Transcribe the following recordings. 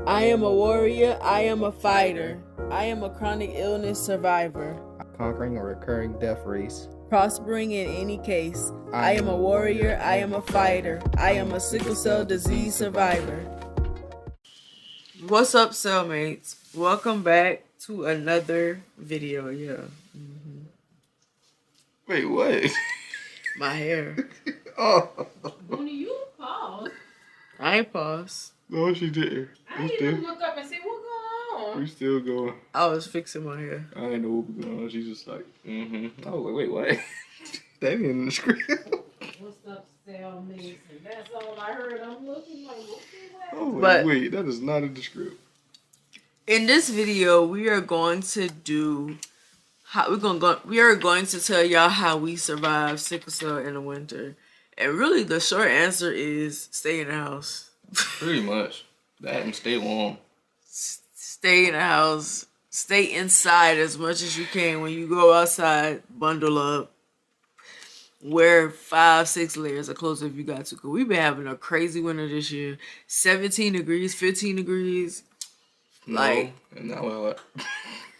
I am a warrior. I am a fighter. I am a chronic illness survivor. Conquering a recurring death race. Prospering in any case. I am a warrior. I am a fighter. I am a sickle cell disease survivor. What's up, cellmates? Welcome back to another video. Wait, what? My hair. Oh. Mooney, you paused. I ain't paused. No, she didn't. I didn't even look up and see what's going on. We still going. I was fixing my hair. I didn't know what was going on. She's just like, I was like, wait, what? That ain't in the script. What's up, cellmates? And that's all I heard. I'm looking like, what's I that? was But- like, wait, that is not in the script. In this video, we are going to tell y'all how we survive sickle cell in the winter. And really, the short answer is stay in the house. Pretty much. That and stay warm. Stay in the house. Stay inside as much as you can. When you go outside, bundle up. Wear 5-6 layers of clothes if you got to. Cause we've been having a crazy winter this year. 17 degrees, 15 degrees. Like, and now it's hot.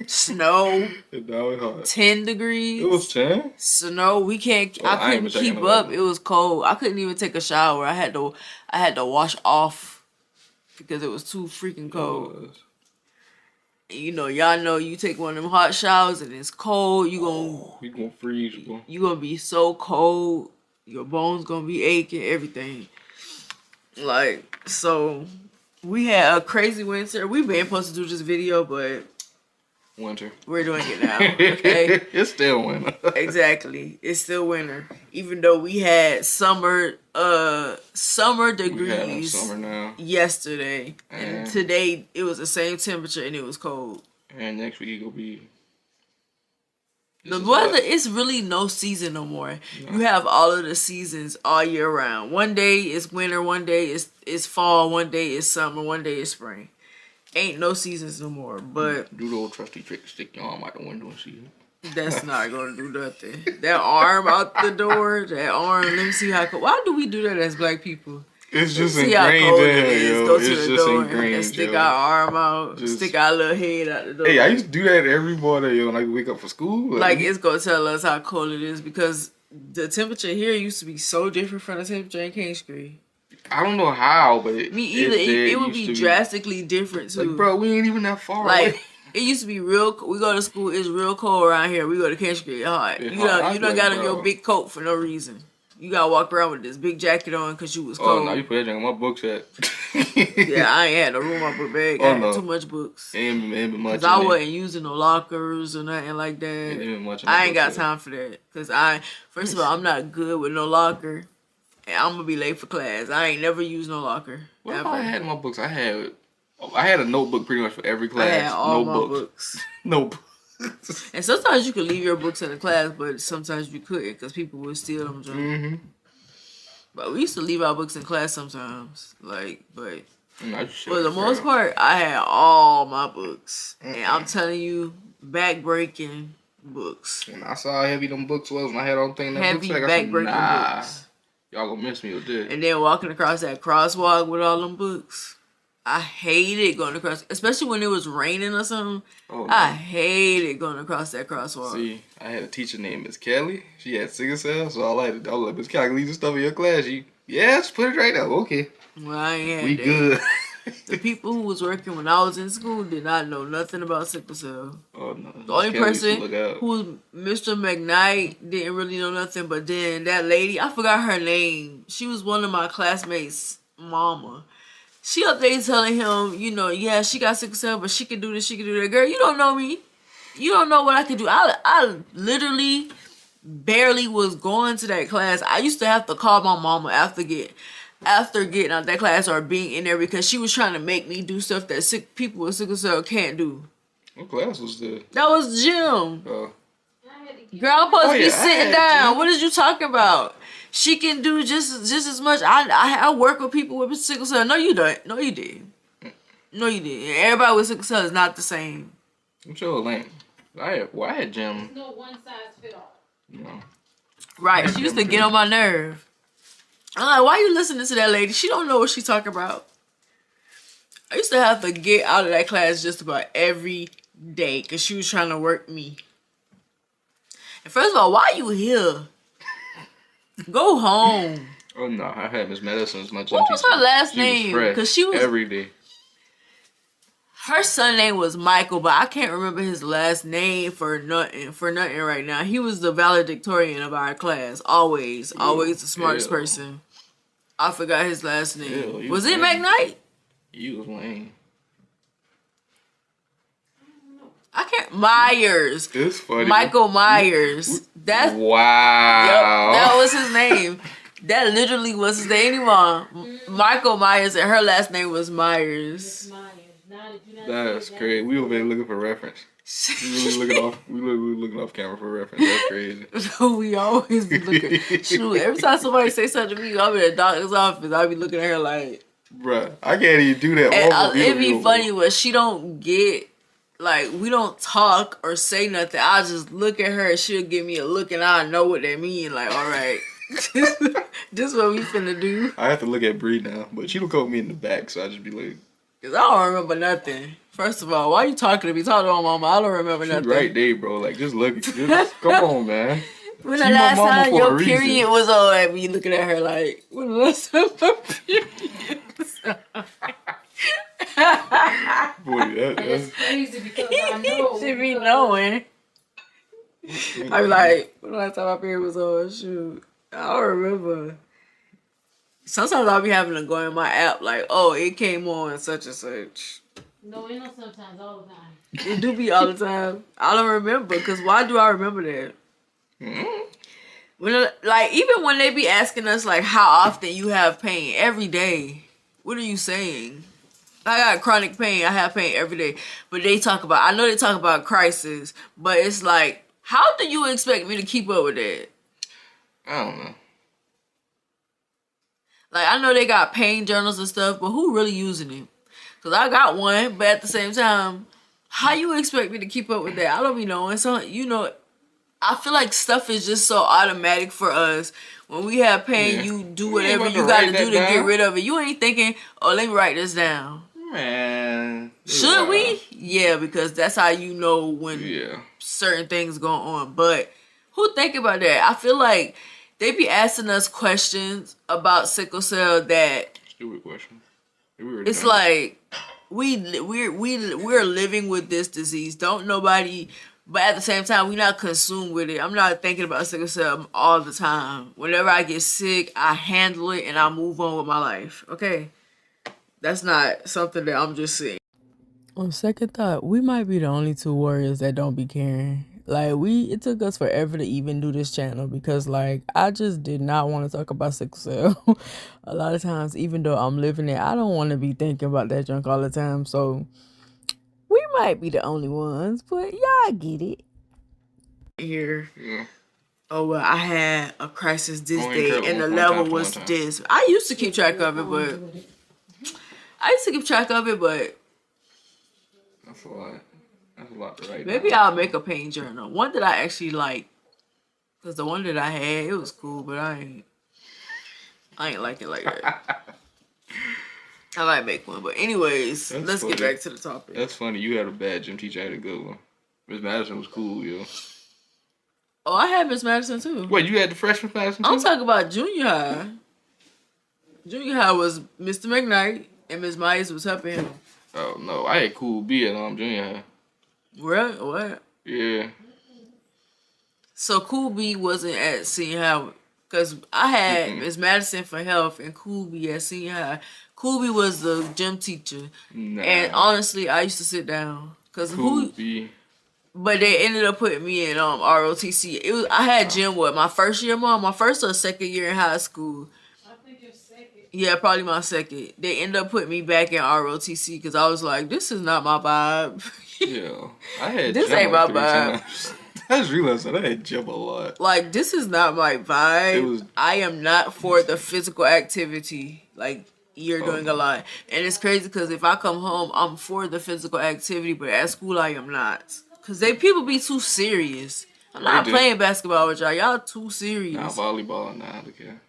Snow. And now it's hot. 10 degrees. It was 10? Snow. We can't. Well, I couldn't keep up. It was cold. I couldn't even take a shower. I had to wash off because it was too freaking cold. You know, y'all know you take one of them hot showers and it's cold. You gonna freeze, bro. You gonna be so cold. Your bones gonna be aching. Everything. Like, so we had a crazy winter. We've been supposed to do this video, but Winter. we're doing it now. Okay. It's still winter. Exactly. It's still winter. Even though we had summer degrees We had summer now. yesterday. And today it was the same temperature and it was cold. And next week it gonna be The weather, it's really no season no more. No. You have all of the seasons all year round. One day is winter, one day is fall, one day is summer, one day is spring. Ain't no seasons no more. But do the old trusty trick, stick your arm out the window and see it. That's not gonna do nothing. That arm out the door, that arm. Let me see how cold. Why do we do that as black people? It's just ingrained in here, yo. Go it's to the just door ingrained, and stick our arm out, stick our little head out the door. Hey, I used to do that every morning, yo. Like wake up for school. Like it's gonna tell us how cold it is because the temperature here used to be so different from the temperature in King Street. I don't know how, but me either. It would be drastically different too. Like, bro, we ain't even that far. Like away. It used to be real. We go to school. It's real cold around here. We go to King Street. Hot. You done got on your big coat for no reason. You gotta walk around with this big jacket on because you was cold. Oh, no, you put that in my books at. Yeah, I ain't had no room on my bag. I had too much books. Ain't been much. Cause I wasn't using no lockers or nothing like that. I ain't got time for that. Cause first of all, I'm not good with no locker. And I'm gonna be late for class. I ain't never used no locker. What if I had my books? I had a notebook pretty much for every class. I had all my books. No books. And sometimes you could leave your books in the class, but sometimes you couldn't because people would steal them. Mm-hmm. But we used to leave our books in class sometimes. But for the most part, I had all my books. And I'm telling you, back-breaking books. When I saw how heavy them books was, and I had all things that heavy books, back-breaking books. Y'all gonna miss me with this. And then walking across that crosswalk with all them books. I hated going across, especially when it was raining or something. Oh, no. I hated going across that crosswalk. See, I had a teacher named Miss Kelly. She had sickle cell, so I was like, Miss Kelly, leave the stuff in your class. Just put it right there. Okay. Well, I ain't had we that. Good. The people who was working when I was in school did not know nothing about sickle cell. Oh, no. The only person who was Mr. McKnight didn't really know nothing, but then that lady, I forgot her name. She was one of my classmates' mama. She up there telling him, yeah, she got sickle cell, but she can do this, she can do that. Girl, you don't know me. You don't know what I can do. I literally barely was going to that class. I used to have to call my mama after getting out that class or being in there because she was trying to make me do stuff that people with sickle cell can't do. What class was that? That was gym. Girl, I'm supposed to be sitting down. What is you talking about? She can do just as much. I work with people with sickle cell. No, you don't. No, you did. No, you did. Everybody with sickle cell is not the same. I'm sure lame. I had gym. There's no one size fit all. No. Right. She used to get on my nerve. I'm like, why you listening to that lady? She don't know what she's talking about. I used to have to get out of that class just about every day because she was trying to work me. And first of all, why are you here? Go home. Oh no, I had Miss Madison as my gym What was teacher. her last She name? was fresh Because she was every day. her son name was Michael, but I can't remember his last name for nothing right now. He was the valedictorian of our class. Always the smartest person. I forgot his last name. Was it McKnight? He was lame. I can't. Myers. It's funny. Michael Myers. That's wow. Yep, that was his name. That literally was his name. Michael Myers, and her last name was Myers. That's crazy. We over there looking for reference. We really looking off camera for reference. That's crazy. We always be looking. Shoot, every time somebody say something to me, I'm in the doctor's office. I be looking at her like, bruh, I can't even do that. And it'd be funny when she don't get, like, we don't talk or say nothing. I just look at her and she'll give me a look and I know what that mean. Like, all right, this what we finna do. I have to look at Bree now, but she don't call me in the back, so I just be like, cause I don't remember nothing. First of all, why you talking to me? Talk to my mama. I don't remember nothing. Right there, bro. Like, just look. Just, come on, man. When the last time your period was on, and me looking at her like, when the last time my period was on? Boy, that's crazy because I know. She be knowing. I be like, when the last time my period was on? Shoot, I don't remember. Sometimes I'll be having to go in my app like, oh, it came on such and such. No, it don't sometimes, all the time. It do be all the time. I don't remember, because why do I remember that? When, like, even when they be asking us, like, how often you have pain? Every day. What are you saying? I got chronic pain. I have pain every day. But they talk about, I know they talk about crisis, but it's like, how do you expect me to keep up with that? I don't know. Like, I know they got pain journals and stuff, but who really using it? Because I got one, but at the same time, how you expect me to keep up with that? I don't be knowing. So, you know, I feel like stuff is just so automatic for us. When we have pain, you do whatever you got to do to get rid of it. You ain't thinking, oh, let me write this down. Man. Should we? Yeah, because that's how you know when certain things go on. But who think about that? I feel like they be asking us questions about sickle cell that... Stupid question. It's like we're living with this disease. Don't nobody, but at the same time, we're not consumed with it. I'm not thinking about sickle cell all the time. Whenever I get sick, I handle it and I move on with my life. Okay, that's not something that I'm just saying. On second thought, we might be the only two warriors that don't be caring. Like, it took us forever to even do this channel because, like, I just did not want to talk about sickle cell. A lot of times, even though I'm living it, I don't want to be thinking about that junk all the time. So, we might be the only ones, but y'all get it. Here. Yeah. Oh, well, I had a crisis this day, and the level was this. I used to keep track of it, but... That's a lot. That's a lot to write. Maybe I'll make a pain journal. One that I actually like. Because the one that I had, it was cool, but I ain't like it like that. I might make one. But anyways, let's get back to the topic. That's funny. You had a bad gym teacher. I had a good one. Miss Madison was cool, yo. Oh, I had Miss Madison too. Wait, you had the freshman Madison too? I'm talking about junior high. Junior high was Mr. McKnight and Miss Myers was helping him. Oh, no. I had Cool B at junior high. What? Yeah. So Cool B wasn't at senior high because I had Miss Madison for health and Cool B at senior high. Cool B was the gym teacher, and honestly, I used to sit down because but they ended up putting me in ROTC. I had gym my first year, my first or second year in high school. I think your second. Yeah, probably my second. They ended up putting me back in ROTC because I was like, this is not my vibe. Yeah, I had this ain't my vibe. I just realized that I had gym a lot. Like, this is not my vibe. I am not for the physical activity. Like, you're doing a lot. And it's crazy because if I come home, I'm for the physical activity, but at school I am not. Because people be too serious. I'm not playing basketball with y'all. Y'all too serious. Nah, volleyball, nah, I don't care.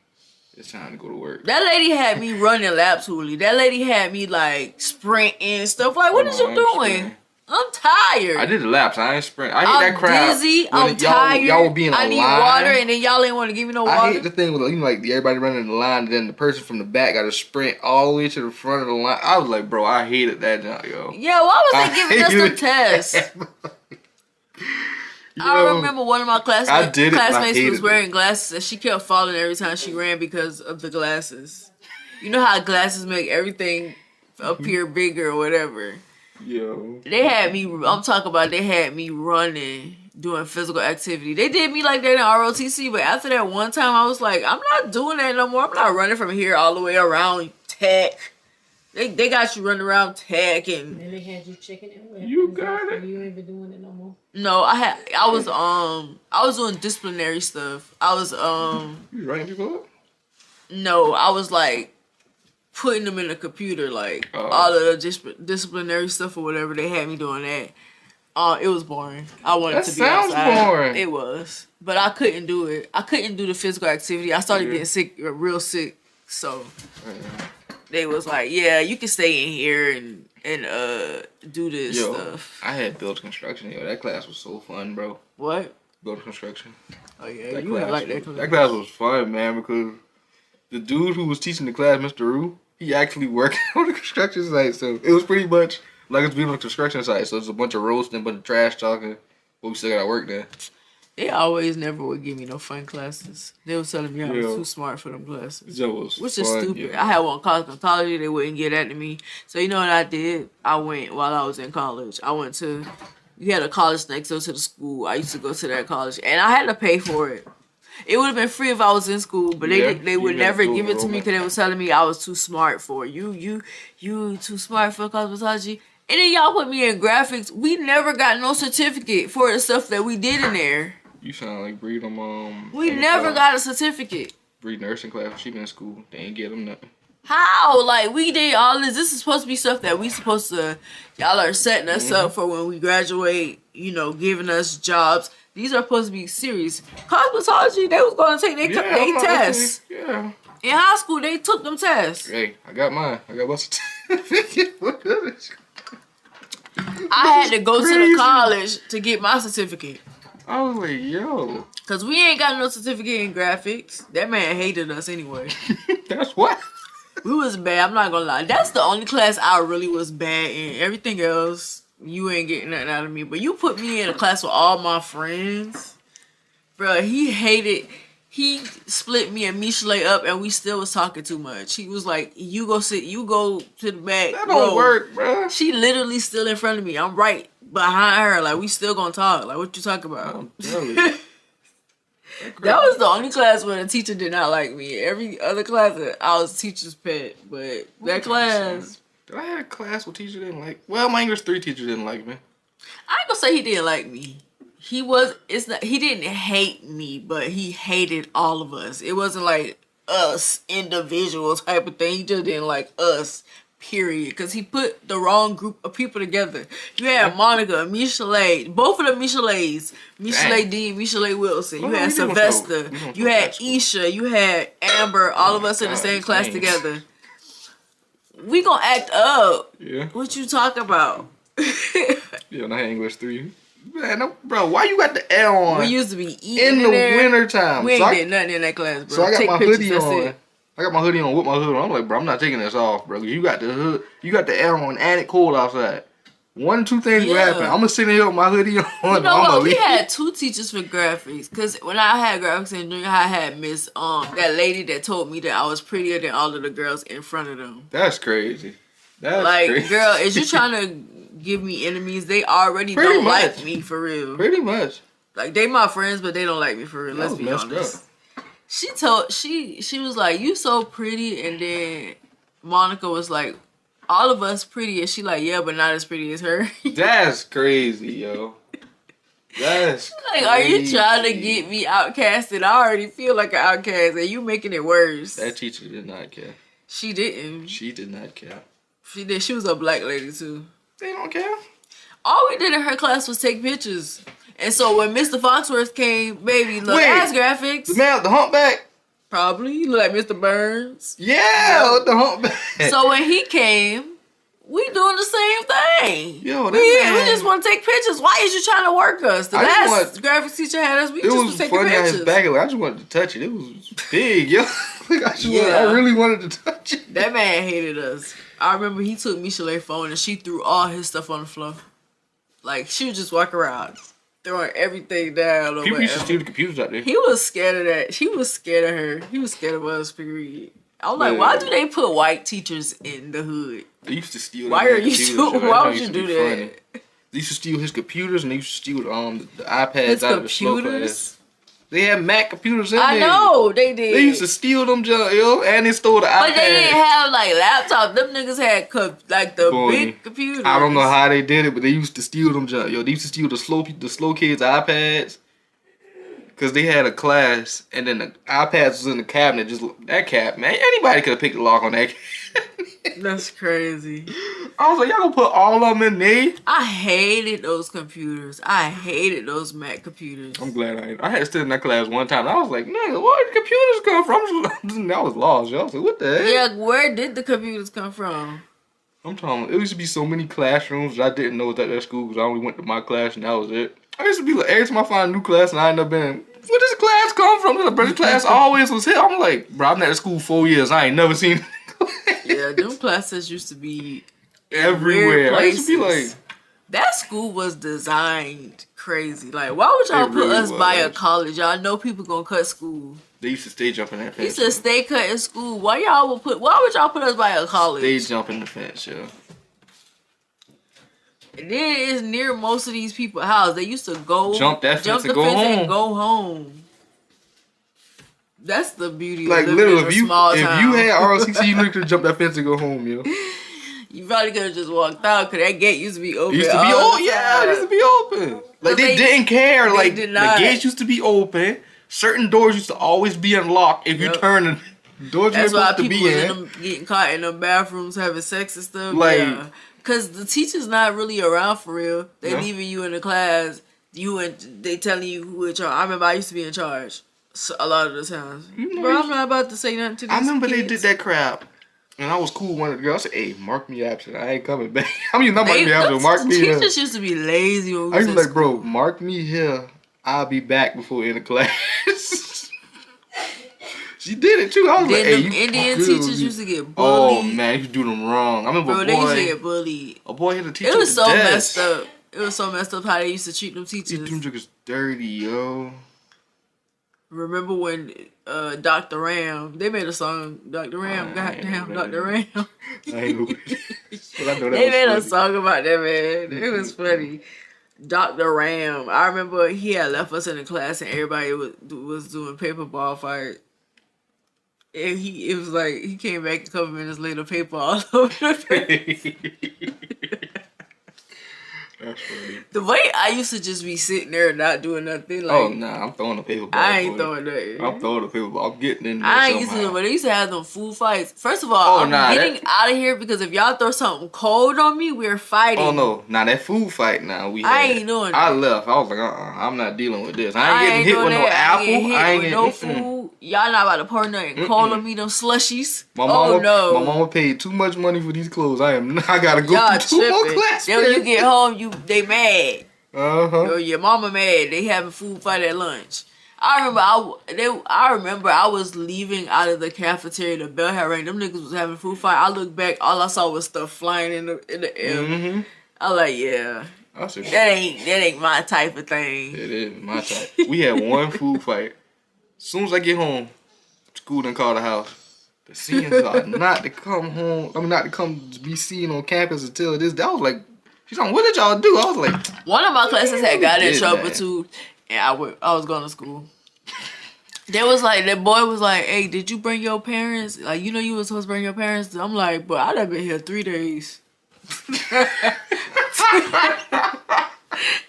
It's time to go to work. That lady had me running laps, Huli. That lady had me like sprinting and stuff. Like, what is you doing? Sprinting. I'm tired. I did the laps. I ain't sprint. I hate that crowd. Dizzy. I'm tired. Y'all will be in a line. I need water, and then y'all ain't want to give me no water. I hate the thing with like everybody running in the line, and then the person from the back got to sprint all the way to the front of the line. I was like, bro, I hated that jump, yo. Yeah, why was they giving us the test? I remember one of my classmates was wearing glasses, and she kept falling every time she ran because of the glasses. You know how glasses make everything appear bigger or whatever. Yo. They had me running, doing physical activity. They did me like that in ROTC, but after that one time, I was like, I'm not doing that no more. I'm not running from here all the way around tech. They got you running around tech and they had you checking it with. You got it. You ain't been doing it no more. No, I was doing disciplinary stuff. I was You writing people up? No, I was like putting them in the computer, like all of the disciplinary stuff or whatever. They had me doing that. It was boring. I wanted to be outside. That sounds boring. It was, but I couldn't do it. I couldn't do the physical activity. I started getting sick, real sick. So they was like, "Yeah, you can stay in here and do this stuff." I had build construction. Yo, that class was so fun, bro. What? Build construction. Oh yeah, you had like that class. That class was fun, man, because the dude who was teaching the class, Mr. Rue, he actually worked on the construction site. So it was pretty much like it's being on a construction site. So it's a bunch of roasting, a bunch of trash talking, but we still gotta work there. They always never would give me no fun classes. They was telling me I was too smart for them classes. Which is stupid. Yeah. I had one cosmetology, they wouldn't get that to me. So you know what I did? I went while I was in college. You had a college next door to the school. I used to go to that college. And I had to pay for it. It would have been free if I was in school, but they would never give it to me because they was telling me I was too smart for it. You too smart for cosmetology. And then y'all put me in graphics. We never got no certificate for the stuff that we did in there. You sound like Bree We never got a certificate. Bree nursing class. She been in school. They ain't get them nothing. How? Like, we did all this. This is supposed to be stuff that we supposed to... Y'all are setting us up for when we graduate, giving us jobs. These are supposed to be serious. Cosmetology, they was going to take their tests. Yeah. In high school, they took them tests. Hey, I got mine. I got my certificate. I had to go to the college to get my certificate. I was like, yo. Because we ain't got no certificate in graphics. That man hated us anyway. That's what? We was bad. I'm not going to lie. That's the only class I really was bad in. Everything else, you ain't getting nothing out of me. But you put me in a class with all my friends. Bro, he split me and Michelet up and we still was talking too much. He was like, you go to the back. That don't work, bro. She literally still in front of me. I'm right behind her. Like, we still gonna talk. Like, what you talking about? That was the only class where the teacher did not like me. Every other class, I was teacher's pet. But that class... Did I have a class where teacher didn't like... Well, my English 3 teacher didn't like me. I ain't gonna say he didn't like me. He didn't hate me, but he hated all of us. It wasn't like us, individual type of thing. He just didn't like us, period. Because he put the wrong group of people together. You had Monica, Michelet, both of the Michelets. Michelet Dean, Michelet Wilson. You had Sylvester. You had Isha. You had Amber. All of us in the same class together. We gonna act up. Yeah. What you talk about? Yeah, and I had English 3. Man, bro, why you got the L on? We used to be eating in the winter time. We ain't did nothing in that class, bro. So I got my hoodie on. I got my hoodie on with my hood on. I'm like, bro, I'm not taking this off, bro. You got the hood, you got the L on, and it cold outside. 1 or 2 things will happen. I'm gonna sit in here with my hoodie on. You know what? We had 2 teachers for graphics. Cause when I had graphics in junior high, I had Miss that lady that told me that I was prettier than all of the girls in front of them. That's crazy. That's like, crazy. Girl, is you trying to give me enemies? They already don't like me for real. Pretty much. Like, they my friends, but they don't like me for real. Let's be honest. Up. She was like, you so pretty, and then Monica was like, all of us pretty, and she like, yeah, but not as pretty as her. That's crazy, yo. That's like, crazy. Are you trying to get me outcasted? I already feel like an outcast, and you making it worse. That teacher did not care. She didn't. She did not care. She did. She was a black lady too. They don't care. All we did in her class was take pictures. And so when Mr. Foxworth came, baby, look, ass graphics. The man, the humpback. Probably. You look like Mr. Burns. Yeah, with the humpback. So when he came, we doing the same thing. Yo, we just want to take pictures. Why is you trying to work us? The last graphics teacher had us. We just was taking pictures. It was funny on his back. Like, I just wanted to touch it. It was big, yo. Like, I really wanted to touch it. That man hated us. I remember he took Michelet's phone and she threw all his stuff on the floor. Like, she would just walk around, throwing everything down. People used to steal the computers out there. He was scared of that. He was scared of her. He was scared of us, period. I'm like, why do they put white teachers in the hood? They used to steal. Why would you do that? They used to steal his computers and they used to steal the iPads out of the slow class. They had Mac computers in there. I know, they did. They used to steal them, yo, and they stole the iPads. But they didn't have, like, laptops. Them niggas had, like, the big computers. I don't know how they did it, but they used to steal them, yo. They used to steal the slow kids' iPads. Because they had a class, and then the iPads was in the cabinet. That cabinet, man. Anybody could have picked the lock on that cabinet. That's crazy. I was like, y'all gonna put all of them in there? I hated those computers. I hated those Mac computers. I'm glad I had to sit in that class one time. And I was like, nigga, where did computers come from? I was lost, yo. I was like, what the heck? Yeah, where did the computers come from? I'm talking, it used to be so many classrooms that I didn't know was at that school because I only went to my class and that was it. I used to be like, every time I find a new class and I end up in, where does the class come from? The class always was here. I'm like, bro, I've been at school 4 years. I ain't never seen Yeah, them classes used to be everywhere. I used to be like, that school was designed crazy. Like, why would y'all put us by a college? Y'all know people gonna cut school. They used to stay jumping that fence. They used to stay cutting school. Why would y'all put us by a college? Stay jumping the fence, yo. And then it's near most of these people's house. They used to jump the fence and go home. That's the beauty like, of living in a small town. If you had ROTC, you could jump that fence and go home, yo. You probably could have just walked out because that gate used to be open. It used to be open. Yeah, it used to be open. Like, they didn't care. Like, the gates used to be open. Certain doors used to always be unlocked if you turn the doors you're supposed to be in. That's why people was getting caught in the bathrooms having sex and stuff. Like, because the teacher's not really around for real. They leaving you in the class. They telling you who in charge. I remember I used to be in charge a lot of the times. Bro, I'm not about to say nothing to these I remember kids. they did that crap. And I was cool with one of the girls. I said, hey, mark me absent. I ain't coming back. I mean, not mark me absent. Mark me here. Teachers used to be lazy when we I used to be like, school. bro, mark me here. I'll be back before in the class. She did it too. I was like, hey, you Indian teachers used to get bullied. Oh, man, you used to do them wrong. I remember they used to get bullied. A boy hit a teacher. It was so messed up. It was so messed up how they used to treat them teachers. Them niggas dirty, yo. Remember when Dr. Ram, they made a song, Dr. Ram, goddamn, Dr. Ram. I ain't know that. They made a song about that, man. It was funny. Dr. Ram. I remember he had left us in the class and everybody was doing paper ball fight. And it was like, he came back a couple minutes later, paper all over the face. That's funny. The way I used to just be sitting there and not doing nothing. Like, oh, nah, I'm throwing a paper ball. I ain't throwing nothing. I'm throwing a paper ball. I'm getting in there I ain't used to, but they used to have them food fights. First of all, I'm getting out of here because if y'all throw something cold on me, we're fighting. Oh, no. Now, that food fight now, I ain't doing that. I left. I was like, I'm not dealing with this. I ain't getting hit with no apple. I ain't getting no food. Y'all not about to pour nothing cold on me, them slushies. My mama paid too much money for these clothes. I gotta go through 2 more classes. Then when you get home, they mad. Uh-huh. Your mama mad. They having food fight at lunch. I remember I was leaving out of the cafeteria. The bell had rang. Them niggas was having food fight. I looked back. All I saw was stuff flying in the air. Mm-hmm. I was like, yeah. That ain't my type of thing. It is my type. We had one food fight. As soon as I get home, school done call the house. The seniors are not to come home. I mean, not to come be seen on campus until this. That was like, she's like, what did y'all do? I was like, one of my classes had got in trouble too, and I was going to school. There was like, that boy was like, hey, did you bring your parents? Like, you know you was supposed to bring your parents. I'm like, but I done been here 3 days.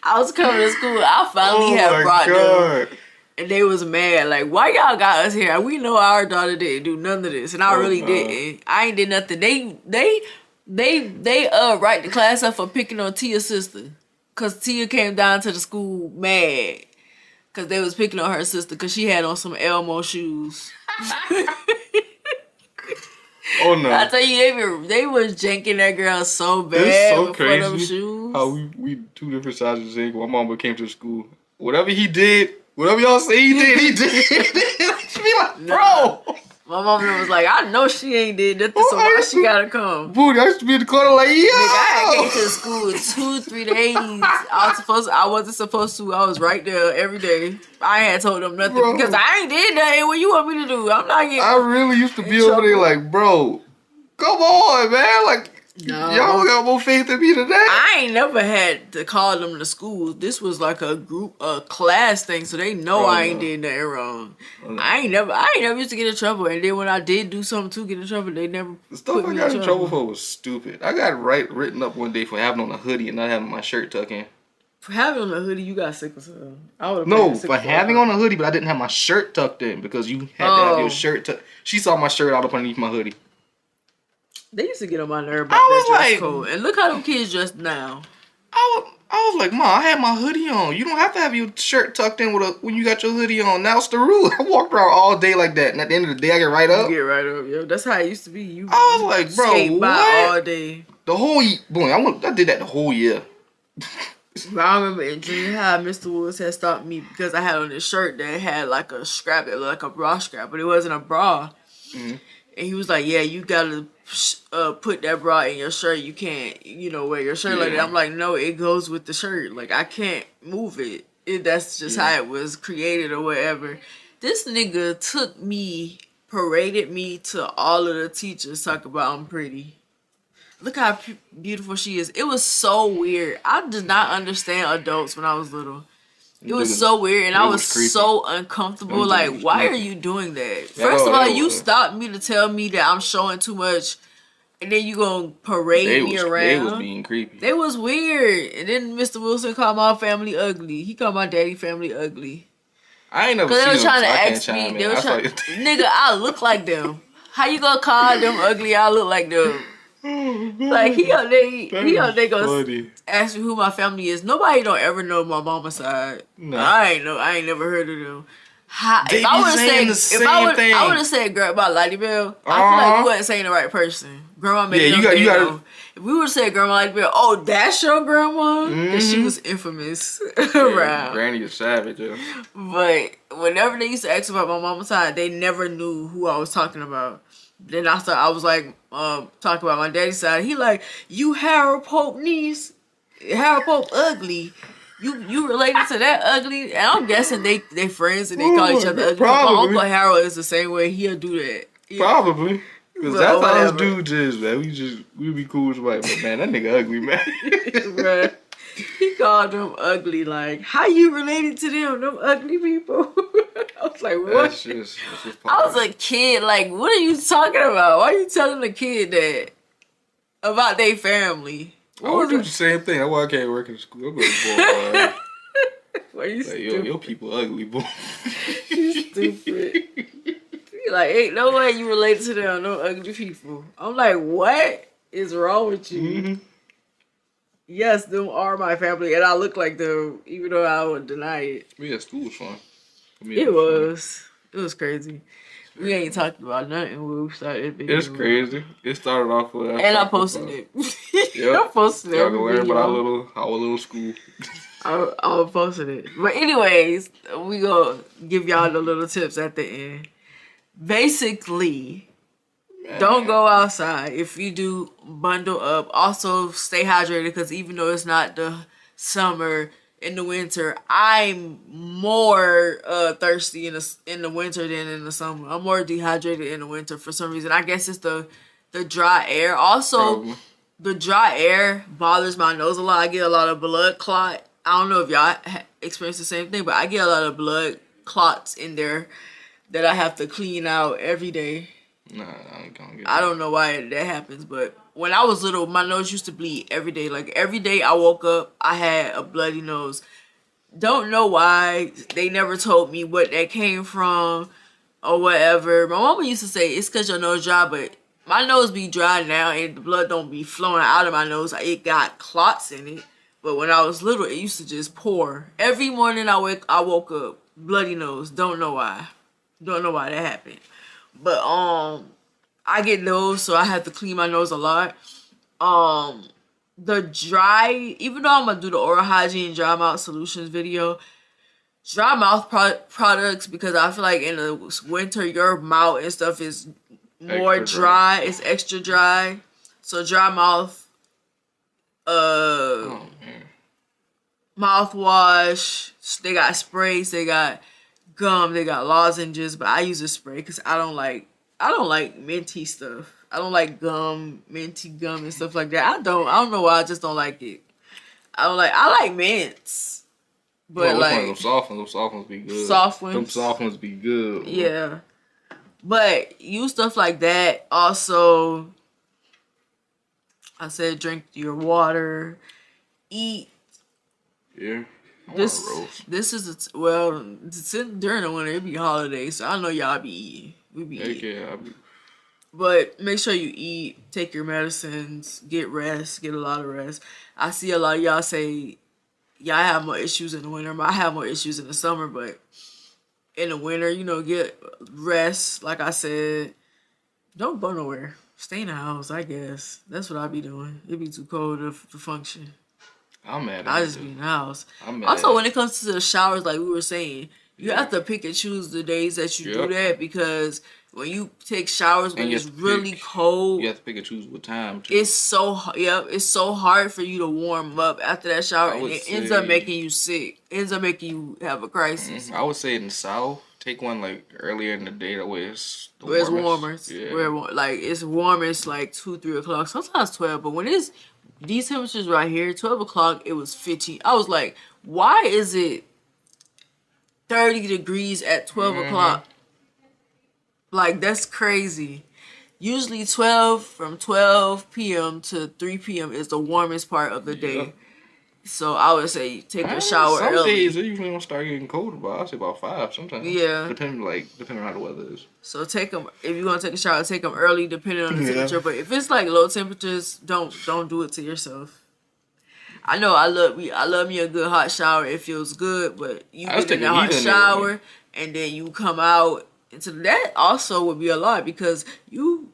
I was coming to school. I finally had brought them. And they was mad. Like, why y'all got us here? We know our daughter didn't do none of this. And I really didn't. I ain't did nothing. They write the class up for picking on Tia's sister. Because Tia came down to the school mad. Because they was picking on her sister because she had on some Elmo shoes. Oh no! I tell you, they was janking that girl so bad. It's so with crazy them shoes. how we two different sides of the same. My mama came to school. Whatever he did, whatever y'all say he did, he did. She be like, bro. My mama was like, I know she ain't did nothing, so why she gotta come? Booty, I used to be in the corner like, yo. Nigga, I came to school 2-3 days. I wasn't supposed to. I was right there every day. I had told them nothing because I ain't did nothing. What you want me to do? I'm not getting. I really used to be over there like, bro, come on, man. Like, y'all got more faith in me than that. I ain't never had to call them to school. This was like a class thing, so they know I ain't did nothing wrong. I ain't never used to get in trouble, and then when I did do something to get in trouble, they never. The stuff I got in trouble for was stupid. I got written up one day for having on a hoodie and not having my shirt tucked in. For having on a hoodie, you got sick or something. No, for having on a hoodie, but I didn't have my shirt tucked in because you had to have your shirt tucked. She saw my shirt out up underneath my hoodie. They used to get on my nerve about that dress code. And look how them kids dressed now. I was like, Ma, I had my hoodie on. You don't have to have your shirt tucked in when you got your hoodie on. Now it's the rule. I walked around all day like that. And at the end of the day, I get right up. You get right up, yo. That's how it used to be. I was like, bro, skate by what? all day. The whole boy, I did that the whole year. I remember in junior high, Mr. Woods had stopped me because I had on this shirt that had like a strap that looked like a bra strap, but it wasn't a bra. Mm-hmm. And he was like, yeah, you gotta put that bra in your shirt. You can't, wear your shirt like that. I'm like, no, it goes with the shirt. Like, I can't move it. That's just how it was created or whatever. This nigga took me, paraded me to all of the teachers talk about I'm pretty. Look how beautiful she is. It was so weird. I did not understand adults when I was little. It was so weird, and I was so uncomfortable. Like, why are you doing that? First of all, you stopped me to tell me that I'm showing too much, and then you gonna parade me around. They was being creepy. They was weird. And then Mr. Wilson called my family ugly. He called my daddy family ugly. I ain't never seen them. Because they were trying to ask me. They were trying, nigga, I look like them. How you gonna call them ugly? I look like them. Like he out there gonna ask me who my family is. Nobody don't ever know my mama's side. No. I ain't never heard of them. If I would have said Grandma Lottie Bell, I feel like you wasn't saying the right person. Grandma made you got. If we would have said Grandma Lottie Bell, oh, that's your grandma, because she was infamous around. Granny is savage, yeah. But whenever they used to ask about my mama's side, they never knew who I was talking about. Then I was like, talking about my daddy's side. He like, you Harold Pope niece? Harold Pope ugly. You related to that ugly? And I'm guessing they friends and they call each other ugly. Probably. My Uncle Harold is the same way. He'll do that. Probably. Because that's how us dudes is, man. We be cool as white, but man, that nigga ugly, man. Bruh. He called them ugly. Like, how you related to them ugly people? I was like, what? That's just I was a kid. Like, what are you talking about? Why are you telling a kid that about their family? I would do the same thing. That's why I can't work in school. I'm going to Why you stupid? Your people ugly, boy. You stupid. Like, ain't no way you related to them, no ugly people. I'm like, what is wrong with you? Mm-hmm. Yes, them are my family, and I look like them, even though I would deny it. Yeah, school was fun. It was crazy. We ain't talked about nothing when we started video. It's crazy. It started off with... And I posted it. Yep. I posted it. Y'all can learn about our little school. I posted it. But anyways, we gonna give y'all the little tips at the end. Basically... don't go outside. If you do, bundle up. Also, stay hydrated because even though it's not the summer, in the winter, I'm more thirsty in the winter than in the summer. I'm more dehydrated in the winter for some reason. I guess it's the dry air. Also, the dry air bothers my nose a lot. I get a lot of blood clot. I don't know if y'all experience the same thing, but I get a lot of blood clots in there that I have to clean out every day. Nah, I ain't gonna get that. I don't know why that happens, but when I was little, my nose used to bleed every day. Like, every day I woke up, I had a bloody nose. Don't know why. They never told me what that came from or whatever. My mama used to say, it's because your nose dry, but my nose be dry now and the blood don't be flowing out of my nose. It got clots in it. But when I was little, it used to just pour. Every morning I woke up, bloody nose. Don't know why. Don't know why that happened. But I get those, so I have to clean my nose a lot. The dry, even though I'm gonna do the oral hygiene dry mouth solutions video, dry mouth products, because I feel like in the winter your mouth and stuff is more dry. It's extra dry. So dry mouth, mouthwash. They got sprays. They got gum. They got lozenges. But I use a spray because I don't like minty stuff. I don't like minty gum and stuff like that. I don't know why. I just don't like it. I like mints. But like those soft ones be good. Them soft ones be good. Yeah. But use stuff like that. Also, I said drink your water, eat. Yeah. This is during the winter it be holidays, so I know y'all be eating. We be eating. Yeah. But make sure you eat, take your medicines, get rest, get a lot of rest. I see a lot of y'all say y'all have more issues in the winter. I have more issues in the summer, but in the winter, get rest. Like I said, don't go nowhere. Stay in the house, I guess. That's what I be doing. It be too cold to function. I'm mad at I just be in the house. Also, when it comes to the showers, like we were saying, you have to pick and choose the days that you do that, because when you take showers when it's really cold, you have to pick and choose what time. Too. It's so hard for you to warm up after that shower, and it ends up making you sick. It ends up making you have a crisis. I would say in the South, take one like earlier in the day, that way it's warmer. Like it's warmest like 2-3 o'clock, sometimes 12. But when it's these temperatures right here, 12 o'clock, it was 15. I was like, why is it 30 degrees at 12 o'clock? Like, that's crazy. Usually from 12 p.m. to 3 p.m. is the warmest part of the day. So I would say take a shower early. Some days it usually don't start getting colder, but I'll say about 5 sometimes. Yeah. Depending on how the weather is. So take them, if you're going to take a shower, take them early depending on the temperature. But if it's like low temperatures, don't do it to yourself. I know I love me a good hot shower. It feels good, but you get in a hot shower and then you come out. And so that also would be a lot because you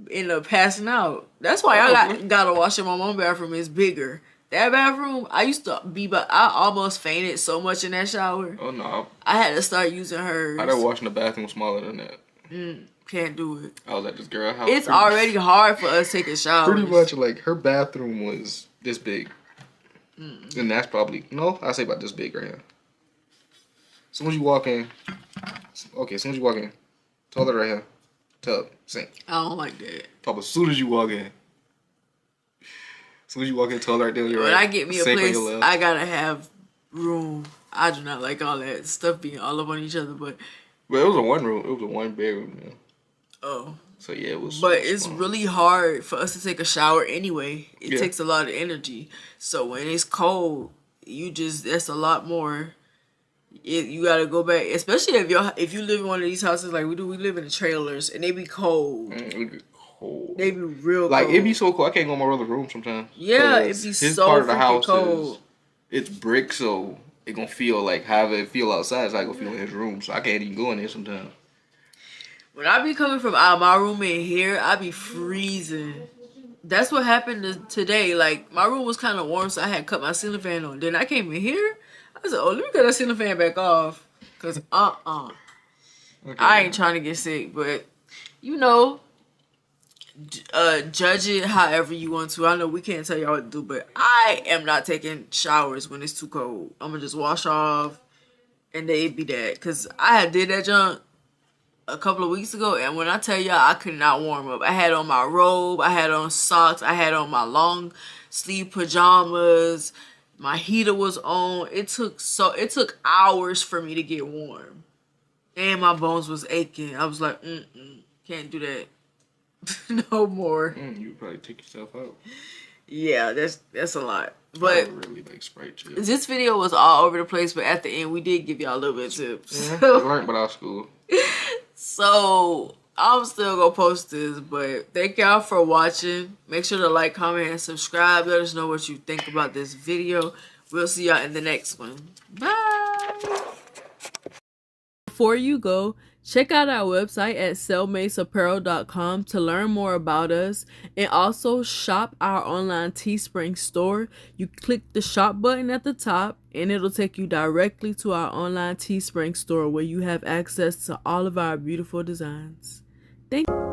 end up passing out. That's why I got to wash in my mom's bathroom. It's bigger. That bathroom, I almost fainted so much in that shower. Oh, no. I had to start using hers. I done washing the bathroom smaller than that. Can't do it. I was at this girl's house. It's already hard for us taking showers. Pretty much, like, her bathroom was this big. And that's probably, I'll say about this big right here. As soon as you walk in, toilet right here, tub, sink. I don't like that. As soon as you walk in. Toilet right there, when I get me a place, I gotta have room. I do not like all that stuff being all up on each other, but it was a one room. It was a one bedroom. Yeah. Oh. So yeah, it was. But it's really hard for us to take a shower anyway. It takes a lot of energy. So when it's cold, that's a lot more. You gotta go back, especially if you live in one of these houses like we do. We live in the trailers and they be cold. They be real cold. It be so cold. I can't go in my brother's room sometimes. Yeah, it be his so part of the house cold. It's brick, so it gonna feel like however it feel outside. So I gonna feel in his room, so I can't even go in there sometimes. When I be coming from out of my room in here, I be freezing. That's what happened today. Like my room was kind of warm, so I had cut my ceiling fan on. Then I came in here. I said, "Oh, let me cut that ceiling fan back off, cause okay. I ain't trying to get sick, but judge it however you want to. I know we can't tell y'all what to do, but I am not taking showers when it's too cold. I'm gonna just wash off, and they be that. Cause I had did that junk a couple of weeks ago, and when I tell y'all, I could not warm up. I had on my robe, I had on socks, I had on my long sleeve pajamas. My heater was on. It took hours for me to get warm, and my bones was aching. I was like, can't do that. No more. You probably take yourself out. Yeah, that's a lot. But I really like Sprite chips. This video was all over the place, but at the end we did give y'all a little bit of tips. Yeah, I learned about our school. So I'm still gonna post this, but thank y'all for watching. Make sure to like, comment, and subscribe. Let us know what you think about this video. We'll see y'all in the next one. Bye. Before you go, check out our website at cellmatesapparel.com to learn more about us, and also shop our online Teespring store. You click the shop button at the top and it'll take you directly to our online Teespring store where you have access to all of our beautiful designs. Thank you.